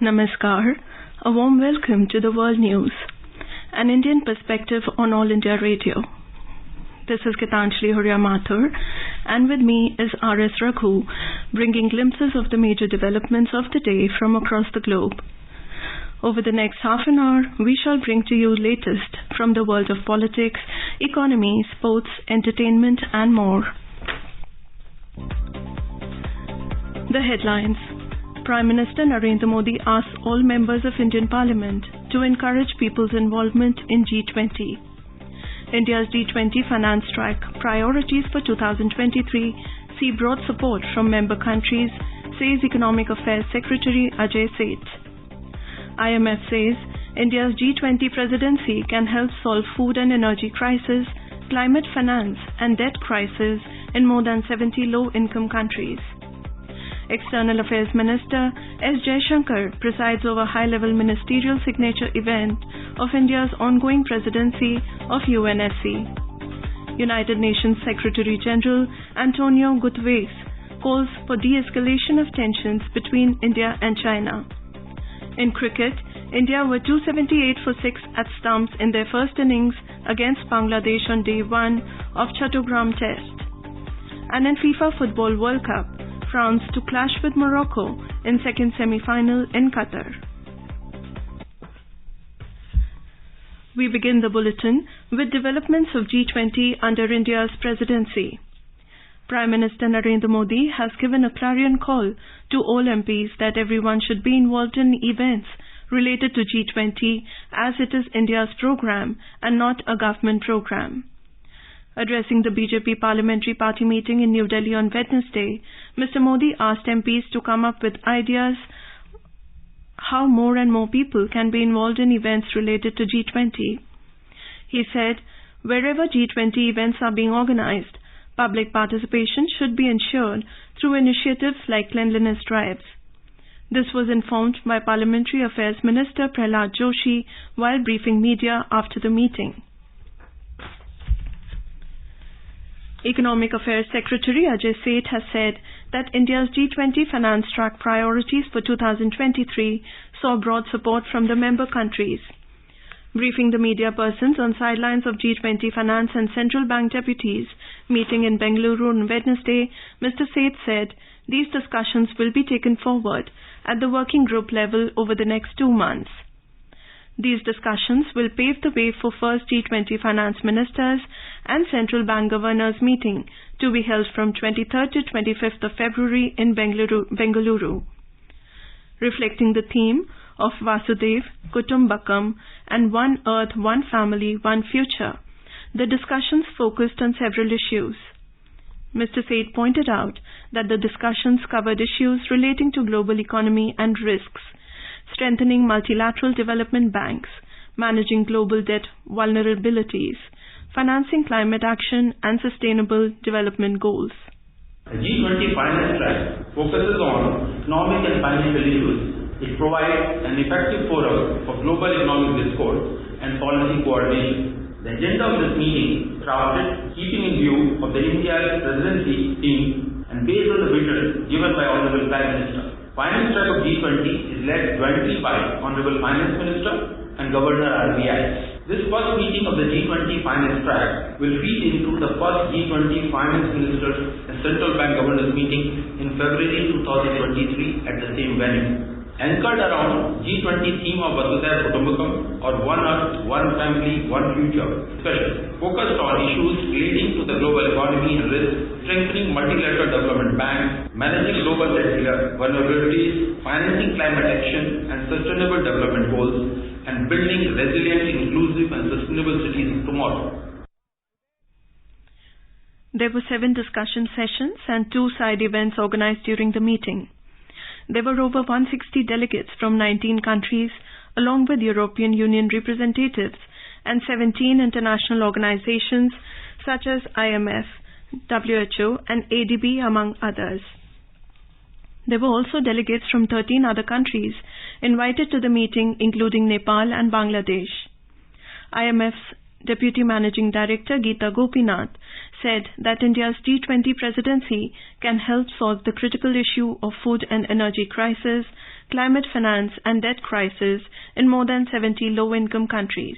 Namaskar. A warm welcome to the World News, an Indian perspective on All India Radio. This is Gitanjali Hurya Mathur, and with me is R.S. Raghu, bringing glimpses of the major developments of the day from across the globe. Over the next half an hour, we shall bring to you latest from the world of politics, economy, sports, entertainment, and more. The headlines. Prime Minister Narendra Modi asks all members of Indian Parliament to encourage people's involvement in G20. India's G20 finance track priorities for 2023 see broad support from member countries, says Economic Affairs Secretary Ajay Seth. IMF says India's G20 presidency can help solve food and energy crisis, climate finance and debt crisis in more than 70 low-income countries. External Affairs Minister S. Jaishankar presides over high-level ministerial signature event of India's ongoing presidency of UNSC. United Nations Secretary-General Antonio Guterres calls for de-escalation of tensions between India and China. In cricket, India were 278 for 6 at stumps in their first innings against Bangladesh on day 1 of Chattogram Test. And in FIFA Football World Cup, France to clash with Morocco in second semi-final in Qatar. We begin the bulletin with developments of G20 under India's presidency. Prime Minister Narendra Modi has given a clarion call to all MPs that everyone should be involved in events related to G20 as it is India's program and not a government program. Addressing the BJP Parliamentary Party meeting in New Delhi on Wednesday, Mr. Modi asked MPs to come up with ideas how more and more people can be involved in events related to G20. He said, wherever G20 events are being organized, public participation should be ensured through initiatives like cleanliness drives. This was informed by Parliamentary Affairs Minister Prahlad Joshi while briefing media after the meeting. Economic Affairs Secretary Ajay Seth has said that India's G20 finance track priorities for 2023 saw broad support from the member countries. Briefing the media persons on sidelines of G20 finance and central bank deputies meeting in Bengaluru on Wednesday, Mr. Seth said these discussions will be taken forward at the working group level over the next 2 months. These discussions will pave the way for first G20 finance ministers and central bank governors meeting to be held from 23rd to 25th of February in Bengaluru. Reflecting the theme of Vasudev, Kutumbakam and One Earth, One Family, One Future, the discussions focused on several issues. Mr. Seth pointed out that the discussions covered issues relating to global economy and risks, strengthening multilateral development banks, managing global debt vulnerabilities, financing climate action and sustainable development goals. The G20 finance track focuses on economic and financial issues. It provides an effective forum for global economic discourse and policy coordination. The agenda of this meeting crafted keeping in view of the India's presidency theme and based on the vision given by Honorable Prime Minister. Finance track of G20 is led jointly by Honorable Finance Minister and Governor RBI. This first meeting of the G20 finance track will feed into the first G20 finance ministers and central bank governors meeting in February 2023 at the same venue. Anchored around G20 theme of Vasudev Kutumbakam or One Earth, One Family, One Future, special focused on issues relating to the global economy and risk, strengthening multilateral development banks, managing global debt vulnerabilities, financing climate action and sustainable development goals, and building resilient, inclusive and sustainable cities tomorrow. There were 7 discussion sessions and 2 side events organized during the meeting. There were over 160 delegates from 19 countries, along with European Union representatives and 17 international organizations such as IMF, WHO and ADB, among others. There were also delegates from 13 other countries invited to the meeting, including Nepal and Bangladesh. IMF's Deputy Managing Director Geeta Gopinath said that India's G20 presidency can help solve the critical issue of food and energy crisis, climate finance and debt crisis in more than 70 low-income countries.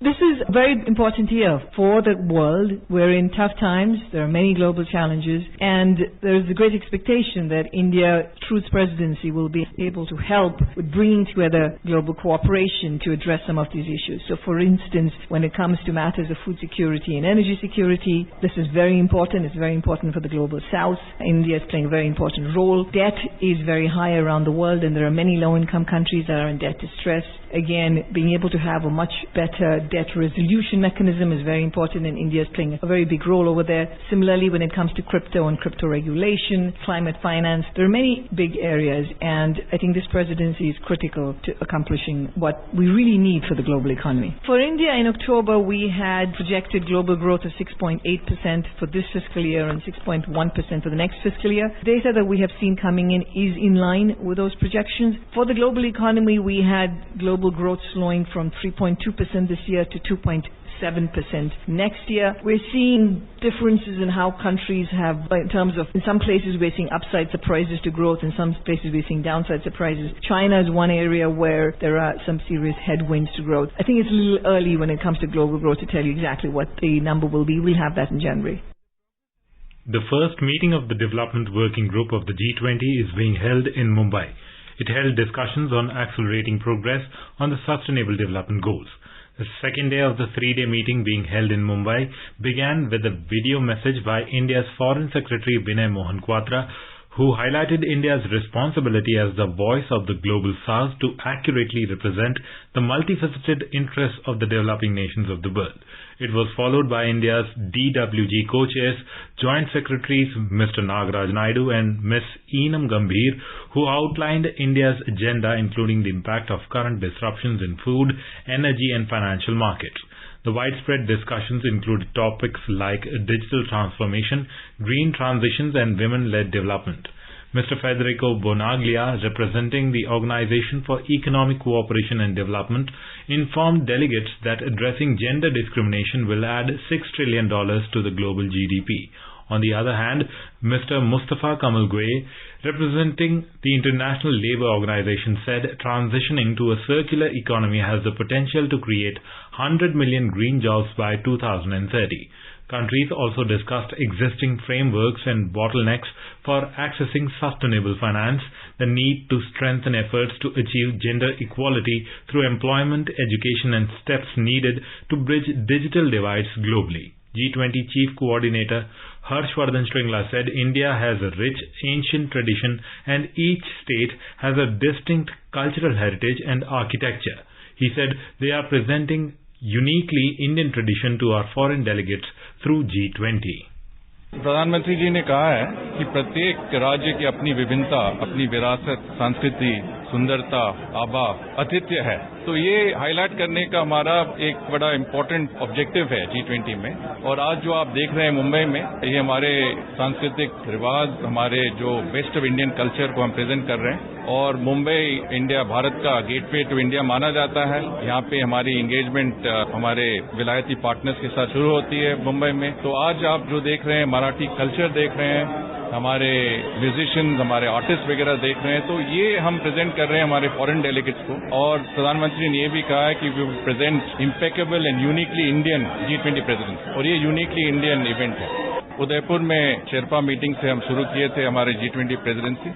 This is a very important year for the world. We're in tough times. There are many global challenges, and there is a great expectation that India, through its presidency, will be able to help with bringing together global cooperation to address some of these issues. So, for instance, when it comes to matters of food security and energy security, this is very important. It's very important for the global south. India is playing a very important role. Debt is very high around the world, and there are many low-income countries that are in debt distress. Again, being able to have a much better debt resolution mechanism is very important, and India is playing a very big role over there. Similarly, when it comes to crypto and crypto regulation, climate finance, there are many big areas, and I think this presidency is critical to accomplishing what we really need for the global economy. For India, in October, we had projected global growth of 6.8% for this fiscal year and 6.1% for the next fiscal year. Data that we have seen coming in is in line with those projections. For the global economy, we had global growth slowing from 3.2% this year to 2.7% next year. We're seeing differences in how countries have, in terms of, in some places we're seeing upside surprises to growth, in some places we're seeing downside surprises. China is one area where there are some serious headwinds to growth. I think it's a little early when it comes to global growth to tell you exactly what the number will be. We'll have that in January. The first meeting of the Development Working Group of the G20 is being held in Mumbai. It held discussions on accelerating progress on the Sustainable Development Goals. The second day of the three-day meeting being held in Mumbai began with a video message by India's Foreign Secretary Vinay Mohan Kwatra, who highlighted India's responsibility as the voice of the global south to accurately represent the multifaceted interests of the developing nations of the world. It was followed by India's DWG co-chairs, Joint Secretaries Mr. Nagaraj Naidu and Ms. Enam Gambhir, who outlined India's agenda, including the impact of current disruptions in food, energy and financial markets. The widespread discussions included topics like digital transformation, green transitions and women-led development. Mr. Federico Bonaglia, representing the Organization for Economic Cooperation and Development, informed delegates that addressing gender discrimination will add $6 trillion to the global GDP. On the other hand, Mr. Mustafa Kamal Gueye, representing the International Labour Organization, said transitioning to a circular economy has the potential to create 100 million green jobs by 2030. Countries also discussed existing frameworks and bottlenecks for accessing sustainable finance, the need to strengthen efforts to achieve gender equality through employment, education and steps needed to bridge digital divides globally. G20 Chief Coordinator Harshvardhan Shringla said India has a rich ancient tradition and each state has a distinct cultural heritage and architecture. He said they are presenting uniquely Indian tradition to our foreign delegates through G20. प्रधानमंत्री जी ने कहा है कि प्रत्येक राज्य की अपनी विभिन्नता, अपनी विरासत, संस्कृति, सुंदरता, आभा, आतिथ्य है। तो ये हाईलाइट करने का हमारा एक बड़ा इम्पोर्टेंट ऑब्जेक्टिव है G20 में। और आज जो आप देख रहे हैं मुंबई में, ये हमारे सांस्कृतिक रिवाज, हमारे जो बेस्ट ऑफ इंडियन कल्चर को हम प्रेजेंट कर रहे हैं। और मुंबई इंडिया, भारत का गेटवे टू इंडिया माना जाता है। यहाँ पे हमारी एंगेजमेंट हमारे विलायती पार्टनर्स के साथ शुरू होती है मुंबई में। तो आज आप जो देख रहे हैं, मराठी कल्चर देख रहे हैं, हमारे म्यूजिशियंस, हमारे आर्टिस्ट वगैरह देख रहे हैं, तो ये हम प्रेजेंट कर रहे हैं हमारे फॉरेन डेलीगेट्स को। और प्रधानमंत्री ने ये भी कहा है कि we will present impeccable and uniquely Indian G20 presidency, और ये यूनिकली इंडियन इवेंट है। उदयपुर में शेरपा मीटिंग से हम शुरू किए थे हमारे G20 presidency.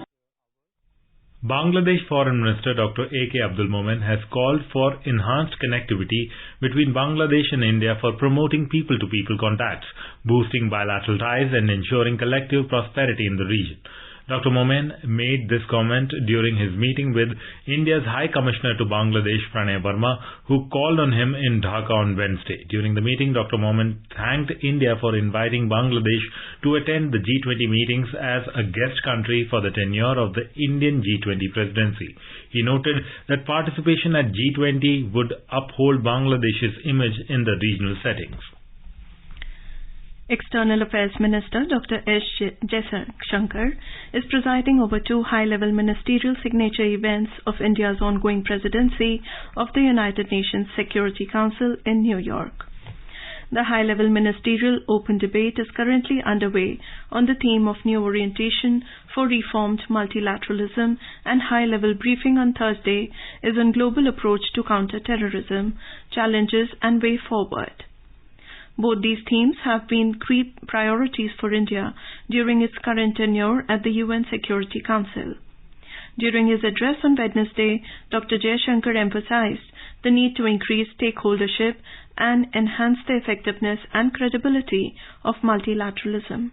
Bangladesh Foreign Minister Dr. A.K. Abdul Momen has called for enhanced connectivity between Bangladesh and India for promoting people-to-people contacts, boosting bilateral ties and ensuring collective prosperity in the region. Dr. Momen made this comment during his meeting with India's High Commissioner to Bangladesh, Pranay Verma, who called on him in Dhaka on Wednesday. During the meeting, Dr. Momen thanked India for inviting Bangladesh to attend the G20 meetings as a guest country for the tenure of the Indian G20 presidency. He noted that participation at G20 would uphold Bangladesh's image in the regional settings. External Affairs Minister Dr. S. Jaishankar is presiding over two high-level ministerial signature events of India's ongoing presidency of the United Nations Security Council in New York. The high-level ministerial open debate is currently underway on the theme of new orientation for reformed multilateralism, and high-level briefing on Thursday is on global approach to counter-terrorism, challenges and way forward. Both these themes have been key priorities for India during its current tenure at the UN Security Council. During his address on Wednesday, Dr. Jaishankar emphasized the need to increase stakeholdership and enhance the effectiveness and credibility of multilateralism.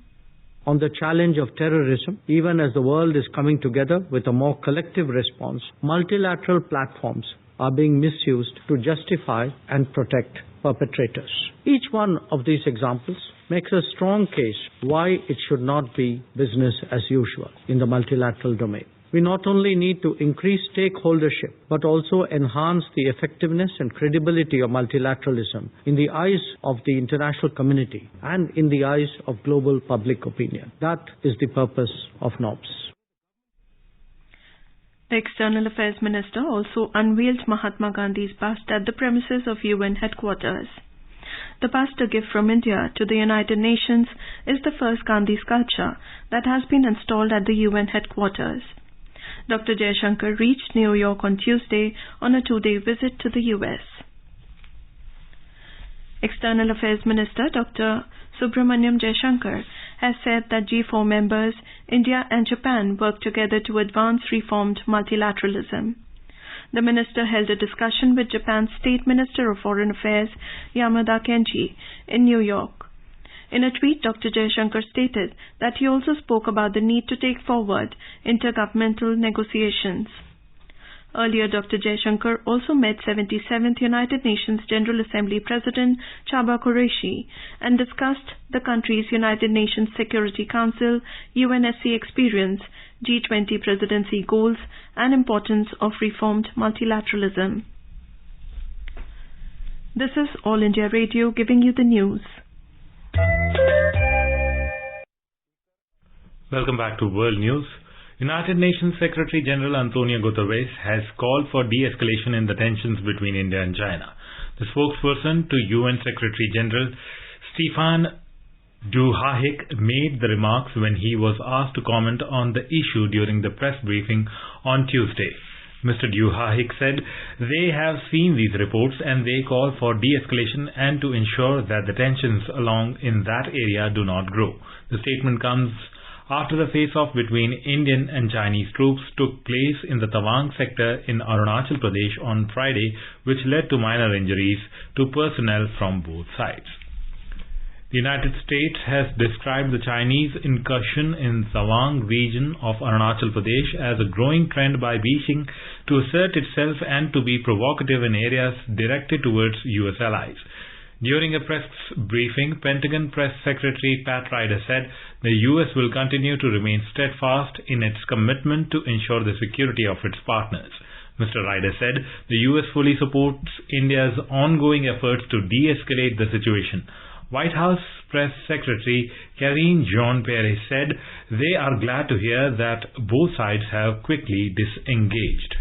On the challenge of terrorism, even as the world is coming together with a more collective response, multilateral platforms are being misused to justify and protect perpetrators. Each one of these examples makes a strong case why it should not be business as usual in the multilateral domain. We not only need to increase stakeholdership, but also enhance the effectiveness and credibility of multilateralism in the eyes of the international community and in the eyes of global public opinion. That is the purpose of NOBS. The External Affairs Minister also unveiled Mahatma Gandhi's bust at the premises of UN headquarters. The bust, a gift from India to the United Nations, is the first Gandhi sculpture that has been installed at the UN headquarters. Dr. Jaishankar reached New York on Tuesday on a 2-day visit to the US. External Affairs Minister Dr. Subramaniam Jaishankar has said that G4 members, India and Japan, work together to advance reformed multilateralism. The minister held a discussion with Japan's State Minister of Foreign Affairs, Yamada Kenji, in New York. In a tweet, Dr. Jaishankar stated that he also spoke about the need to take forward intergovernmental negotiations. Earlier, Dr. Jaishankar also met 77th United Nations General Assembly President Chaba Qureshi and discussed the country's United Nations Security Council, UNSC experience, G20 presidency goals, and importance of reformed multilateralism. This is All India Radio giving you the news. Welcome back to World News. United Nations Secretary General Antonio Guterres has called for de-escalation in the tensions between India and China. The spokesperson to UN Secretary General Stefan Dujarric made the remarks when he was asked to comment on the issue during the press briefing on Tuesday. Mr. Dujarric said they have seen these reports and they call for de-escalation and to ensure that the tensions along in that area do not grow. The statement comes after the face-off between Indian and Chinese troops took place in the Tawang sector in Arunachal Pradesh on Friday, which led to minor injuries to personnel from both sides. The United States has described the Chinese incursion in Tawang region of Arunachal Pradesh as a growing trend by Beijing to assert itself and to be provocative in areas directed towards U.S. allies. During a press briefing, Pentagon Press Secretary Pat Ryder said the U.S. will continue to remain steadfast in its commitment to ensure the security of its partners. Mr. Ryder said the U.S. fully supports India's ongoing efforts to de-escalate the situation. White House Press Secretary Karine Jean-Pierre said they are glad to hear that both sides have quickly disengaged.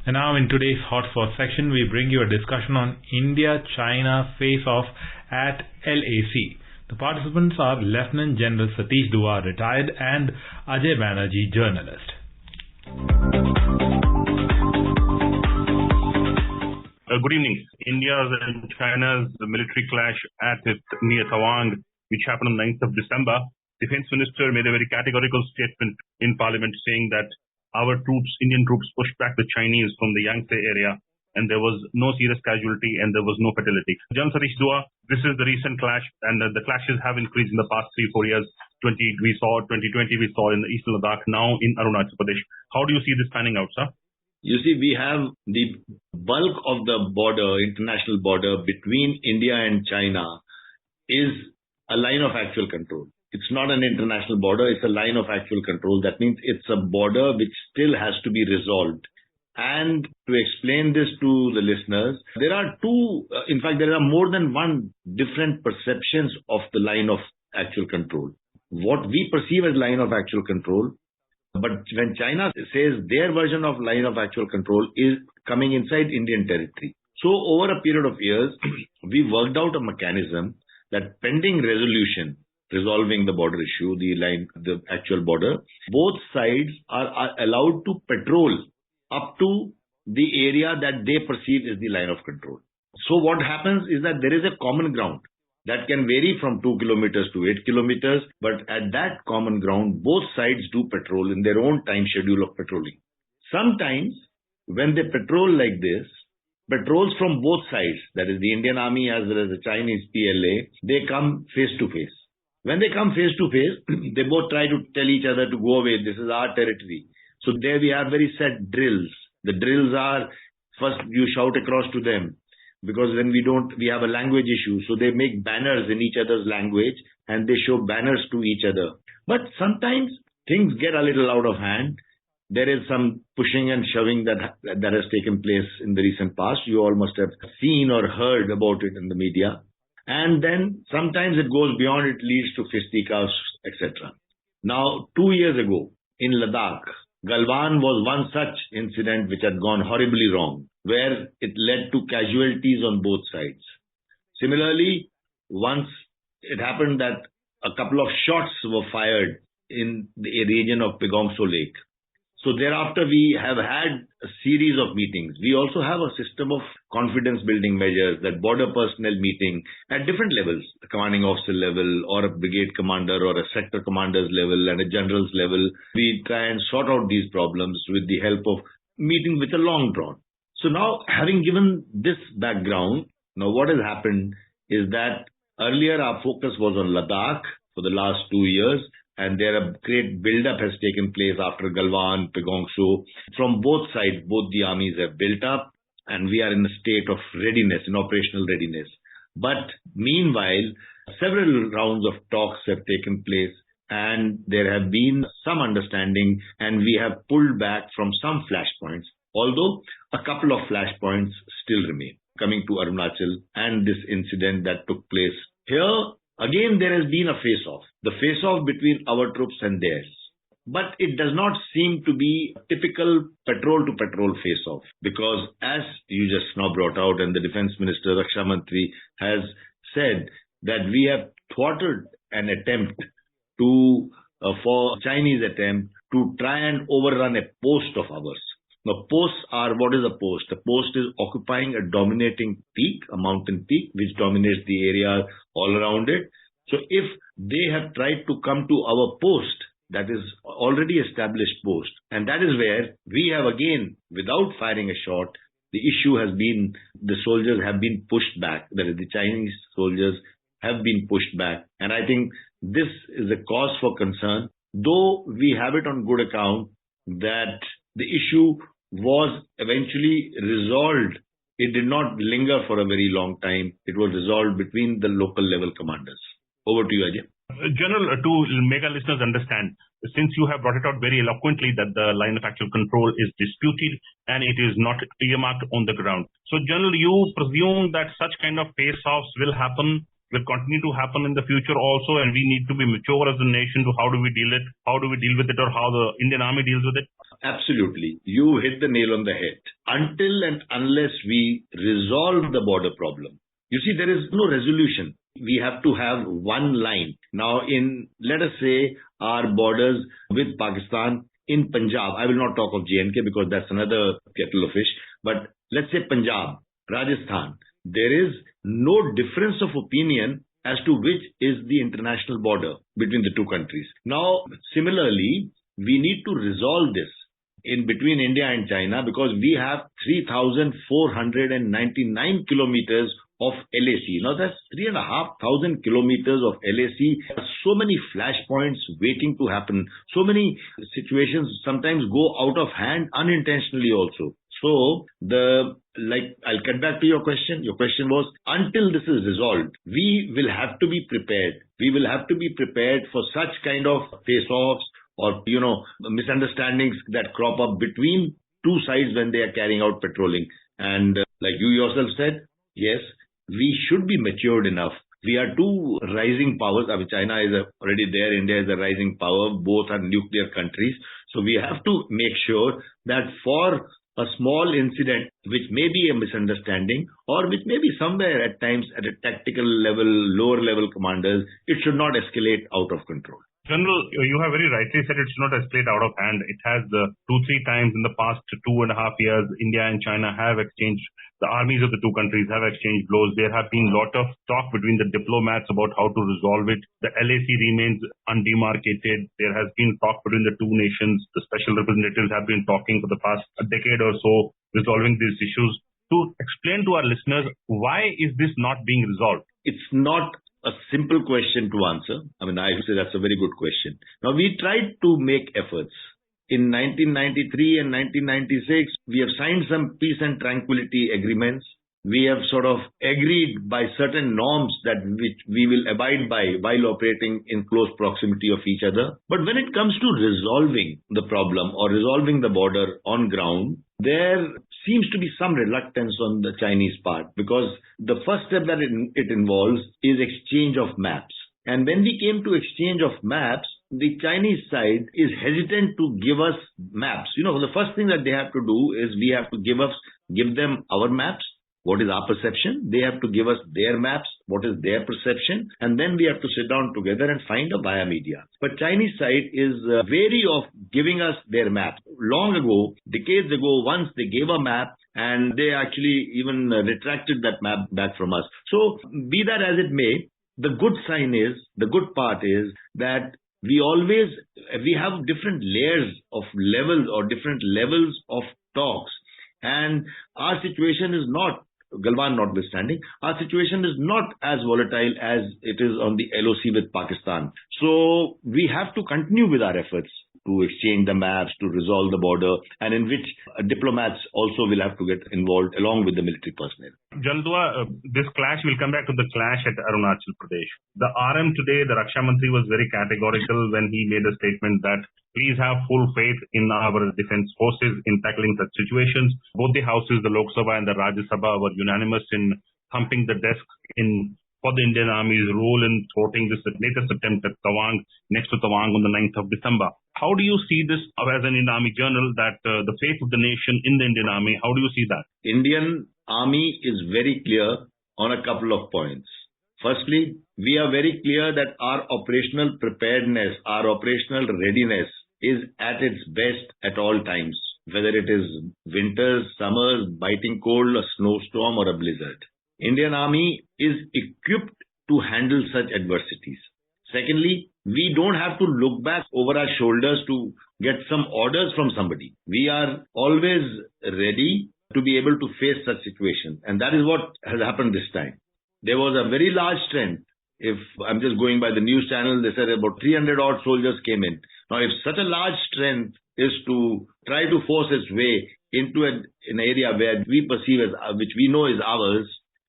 And now in today's Hotspot section, we bring you a discussion on India-China face-off at LAC. The participants are Lieutenant General Satish Dua, retired, and Ajay Banerjee, journalist. Good evening. India's and China's military clash near Tawang, which happened on 9th of December, Defense Minister made a very categorical statement in Parliament saying that our troops, Indian troops, pushed back the Chinese from the Yangtze area and there was no serious casualty and there was no fatality. General Satish Dua, this is the recent clash and the clashes have increased in the past 3-4 years. 2020 we saw in the Eastern Ladakh, now in Arunachal Pradesh. How do you see this panning out, sir? You see, we have the bulk of the border, international border between India and China is a line of actual control. It's not an international border, it's a line of actual control. That means it's a border which still has to be resolved. And to explain this to the listeners, there are there are more than one different perceptions of the line of actual control. What we perceive as line of actual control, but when China says their version of line of actual control is coming inside Indian territory. So over a period of years, we worked out a mechanism that pending resolution, resolving the border issue, the actual border, both sides are allowed to patrol up to the area that they perceive is the line of control. So what happens is that there is a common ground that can vary from 2 kilometers to 8 kilometers, but at that common ground, both sides do patrol in their own time schedule of patrolling. Sometimes, when they patrol like this, patrols from both sides, that is the Indian Army as well as the Chinese PLA, they come face to face. When they come face to face, they both try to tell each other to go away, this is our territory. So there we have very set drills. The drills are, first you shout across to them, because when we have a language issue, so they make banners in each other's language and they show banners to each other. But sometimes things get a little out of hand. There is some pushing and shoving that has taken place in the recent past. You all must have seen or heard about it in the media. And then sometimes it goes beyond, it leads to fisticuffs, etc. Now, 2 years ago in Ladakh, Galwan was one such incident which had gone horribly wrong, where it led to casualties on both sides. Similarly, once it happened that a couple of shots were fired in the region of Pegongso Lake. So thereafter, we have had a series of meetings. We also have a system of confidence building measures, that border personnel meeting at different levels, the commanding officer level or a brigade commander or a sector commander's level and a general's level. We try and sort out these problems with the help of meeting with a long drawn. So now, having given this background, now what has happened is that earlier our focus was on Ladakh for the last 2 years. And there a great build-up has taken place after Galwan, Pegongso. From both sides, both the armies have built up and we are in a state of readiness, in operational readiness. But meanwhile, several rounds of talks have taken place and there have been some understanding and we have pulled back from some flashpoints, although a couple of flashpoints still remain. Coming to Arunachal and this incident that took place here, again, there has been a face-off, the face-off between our troops and theirs. But it does not seem to be a typical patrol-to-patrol face-off, because as you just now brought out and the Defense Minister, Raksha Mantri, has said that we have thwarted an attempt for Chinese attempt to try and overrun a post of ours. Now, posts are, what is a post? A post is occupying a dominating peak, a mountain peak, which dominates the area all around it. So if they have tried to come to our post, that is already established post, and that is where we have again, without firing a shot, the issue has been, the soldiers have been pushed back, that is the Chinese soldiers have been pushed back. And I think this is a cause for concern, though we have it on good account that the issue was eventually resolved. It did not linger for a very long time. It was resolved between the local level commanders. Over to you, Ajay. General, to make our listeners understand, since you have brought it out very eloquently that the line of actual control is disputed and it is not earmarked on the ground. So, General, you presume that such kind of face-offs will continue to happen in the future also, and we need to be mature as a nation to how do we deal with it, or how the Indian Army deals with it? Absolutely. You hit the nail on the head. Until and unless we resolve the border problem, you see, there is no resolution. We have to have one line. Now, let us say, our borders with Pakistan in Punjab, I will not talk of J&K because that's another kettle of fish, but let's say Punjab, Rajasthan, there is no difference of opinion as to which is the international border between the two countries. Now, similarly, we need to resolve this in between India and China, because we have 3,499 kilometers of LAC. Now, that's 3,500 kilometers of LAC. So many flashpoints waiting to happen. So many situations sometimes go out of hand unintentionally also. So, I'll get back to your question. Your question was, until this is resolved, we will have to be prepared. We will have to be prepared for such kind of face-offs or, misunderstandings that crop up between two sides when they are carrying out patrolling. And like you yourself said, yes, we should be matured enough. We are two rising powers. I mean, China is already there. India is a rising power. Both are nuclear countries. So we have to make sure that for a small incident which may be a misunderstanding or which may be somewhere at times at a tactical level, lower level commanders, it should not escalate out of control. General, you have very rightly said it should not escalate out of hand. It has 2-3 times in the past 2.5 years, India and China have exchanged, the armies of the two countries have exchanged blows. There have been a lot of talk between the diplomats about how to resolve it. The LAC remains undemarcated. There has been talk between the two nations. The special representatives have been talking for the past a decade or so, resolving these issues. To explain to our listeners, why is this not being resolved? It's not a simple question to answer. I would say that's a very good question. Now, we tried to make efforts. In 1993 and 1996, we have signed some peace and tranquility agreements. We have sort of agreed by certain norms that which we will abide by while operating in close proximity of each other. But when it comes to resolving the problem or resolving the border on ground, there seems to be some reluctance on the Chinese part, because the first step that it involves is exchange of maps. And when we came to exchange of maps, the Chinese side is hesitant to give us maps. The first thing that they have to do is we have to give them our maps. What is our perception? They have to give us their maps. What is their perception? And then we have to sit down together and find a via media. But Chinese side is wary of giving us their maps. Long ago, decades ago, once they gave a map and they actually even retracted that map back from us. So be that as it may, the good part is that we have different layers of levels or different levels of talks. And our situation is not, Galwan notwithstanding, our situation is not as volatile as it is on the LOC with Pakistan. So we have to continue with our efforts to exchange the maps, to resolve the border, and in which diplomats also will have to get involved along with the military personnel. Jalal, this clash, will come back to the clash at Arunachal Pradesh. The RM today, the Raksha Mantri, was very categorical when he made a statement that please have full faith in our defense forces in tackling such situations. Both the houses, the Lok Sabha and the Rajya Sabha, were unanimous in thumping the desk for the Indian Army's role in thwarting this latest attempt at Tawang, next to Tawang on the 9th of December. How do you see this as an Indian Army journal, that the faith of the nation in the Indian Army, how do you see that? Indian Army is very clear on a couple of points. Firstly, we are very clear that our operational preparedness, our operational readiness is at its best at all times, whether it is winters, summers, biting cold, a snowstorm or a blizzard. Indian Army is equipped to handle such adversities. Secondly, we don't have to look back over our shoulders to get some orders from somebody. We are always ready to be able to face such situations. And that is what has happened this time. There was a very large strength. If I'm just going by the news channel, they said about 300 odd soldiers came in. Now, if such a large strength is to try to force its way into an area where we perceive as, which we know is ours,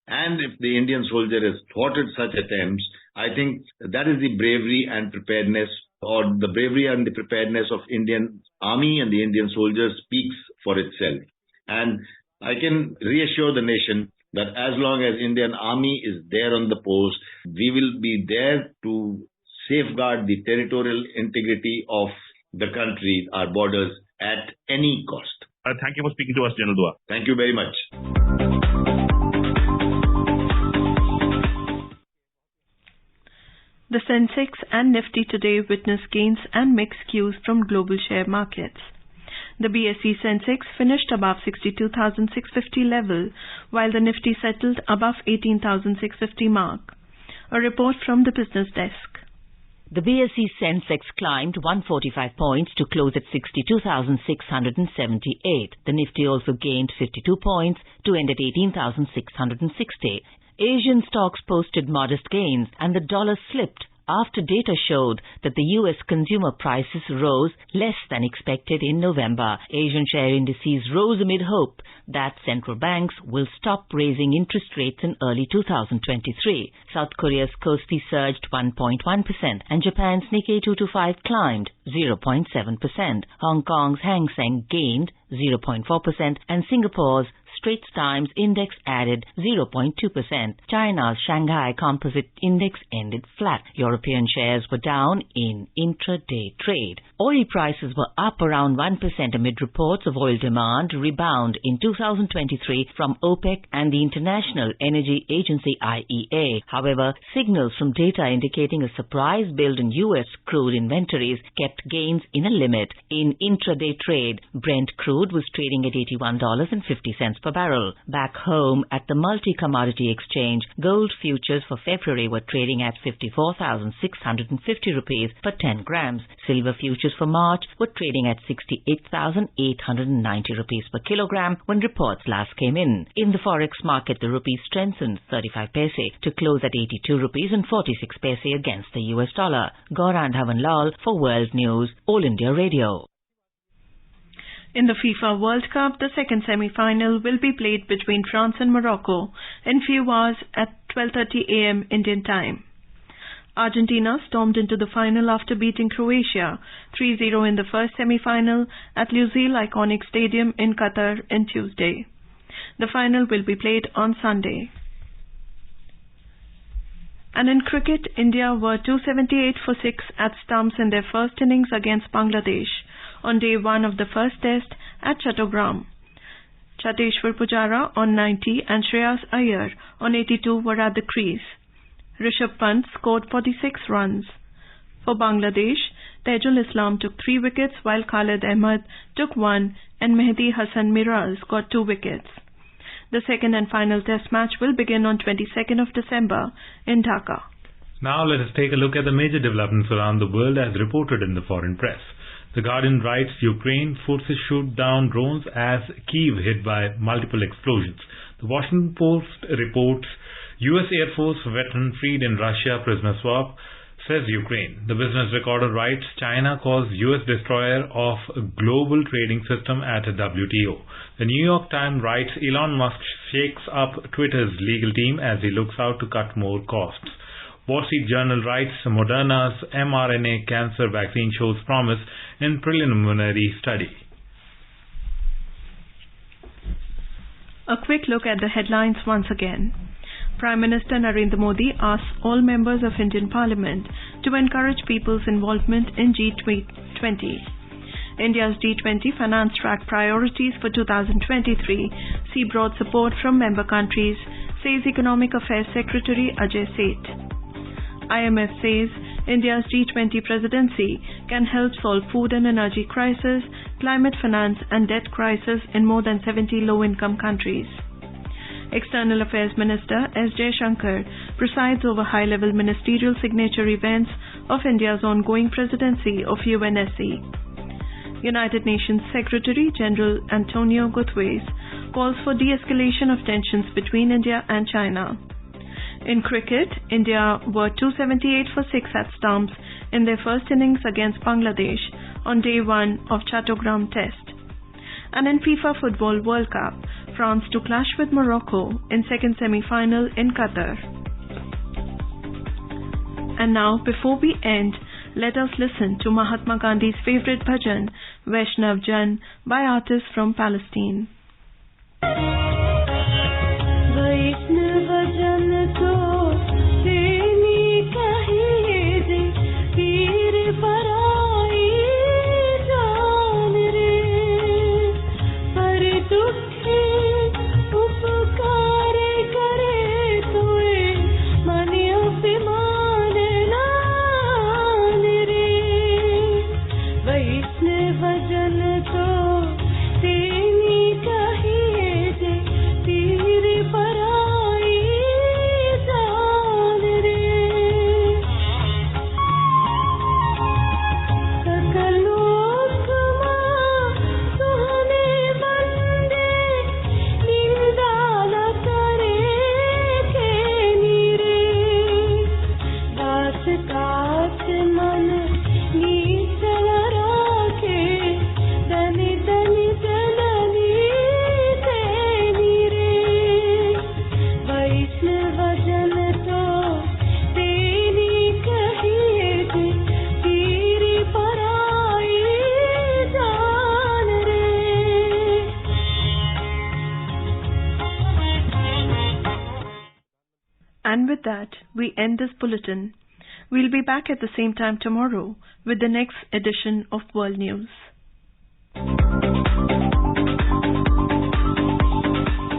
and if the Indian soldier has thwarted such attempts, I think that is the bravery and preparedness, or the bravery and the preparedness of Indian Army and the Indian soldiers speaks for itself. And I can reassure the nation that as long as Indian Army is there on the post, we will be there to safeguard the territorial integrity of the country, our borders, at any cost. Thank you for speaking to us, General Dua. Thank you very much. The Sensex and Nifty today witnessed gains and mixed cues from global share markets. The BSE Sensex finished above 62,650 level, while the Nifty settled above 18,650 mark. A report from the business desk. The BSE Sensex climbed 145 points to close at 62,678. The Nifty also gained 52 points to end at 18,660. Asian stocks posted modest gains and the dollar slipped after data showed that the U.S. consumer prices rose less than expected in November. Asian share indices rose amid hope that central banks will stop raising interest rates in early 2023. South Korea's Kospi surged 1.1% and Japan's Nikkei 225 climbed 0.7%. Hong Kong's Hang Seng gained 0.4% and Singapore's Straits Times Index added 0.2%. China's Shanghai Composite Index ended flat. European shares were down in intraday trade. Oil prices were up around 1% amid reports of oil demand rebound in 2023 from OPEC and the International Energy Agency IEA. However, signals from data indicating a surprise build in U.S. crude inventories kept gains in a limit. In intraday trade, Brent crude was trading at $81.50 per barrel. Back home at the multi-commodity exchange, gold futures for February were trading at 54,650 rupees per 10 grams. Silver futures for March were trading at 68,890 rupees per kilogram when reports last came in. In the forex market, the rupee strengthened 35 paise to close at 82 rupees and 46 paise against the US dollar. Gaurang Dhawanlal for World News, All India Radio. In the FIFA World Cup, the second semi-final will be played between France and Morocco in few hours at 12:30 a.m. Indian time. Argentina stormed into the final after beating Croatia 3-0 in the first semi-final at Lusail Iconic Stadium in Qatar on Tuesday. The final will be played on Sunday. And in cricket, India were 278 for 6 at stumps in their first innings against Bangladesh on day 1 of the first test at Chattogram. Chateshwar Pujara on 90 and Shreyas Iyer on 82 were at the crease. Rishabh Pant scored 46 runs. For Bangladesh, Taijul Islam took 3 wickets while Khalid Ahmed took 1 and Mehdi Hassan Miraz got 2 wickets. The second and final test match will begin on 22nd of December in Dhaka. Now let us take a look at the major developments around the world as reported in the foreign press. The Guardian writes Ukraine forces shoot down drones as Kyiv hit by multiple explosions. The Washington Post reports U.S. Air Force veteran freed in Russia prisoner swap, says Ukraine. The Business Recorder writes China calls U.S. destroyer of global trading system at WTO. The New York Times writes Elon Musk shakes up Twitter's legal team as he looks out to cut more costs. Wall Street Journal writes Moderna's mRNA cancer vaccine shows promise in preliminary study. A quick look at the headlines once again. Prime Minister Narendra Modi asks all members of Indian Parliament to encourage people's involvement in G20. India's G20 finance track priorities for 2023 see broad support from member countries, says Economic Affairs Secretary Ajay Seth. IMF says India's G20 presidency can help solve food and energy crisis, climate finance and debt crisis in more than 70 low-income countries. External Affairs Minister S. Jaishankar presides over high-level ministerial signature events of India's ongoing presidency of UNSC. United Nations Secretary General Antonio Guterres calls for de-escalation of tensions between India and China. In cricket, India were 278 for 6 at stumps in their first innings against Bangladesh on day 1 of Chattogram Test. And in FIFA Football World Cup, France to clash with Morocco in second semi-final in Qatar. And now, before we end, let us listen to Mahatma Gandhi's favorite bhajan, Vaishnav Jan, by artists from Palestine. मन नीचल राखे धनी And with that, we end this bulletin. We'll be back at the same time tomorrow with the next edition of World News.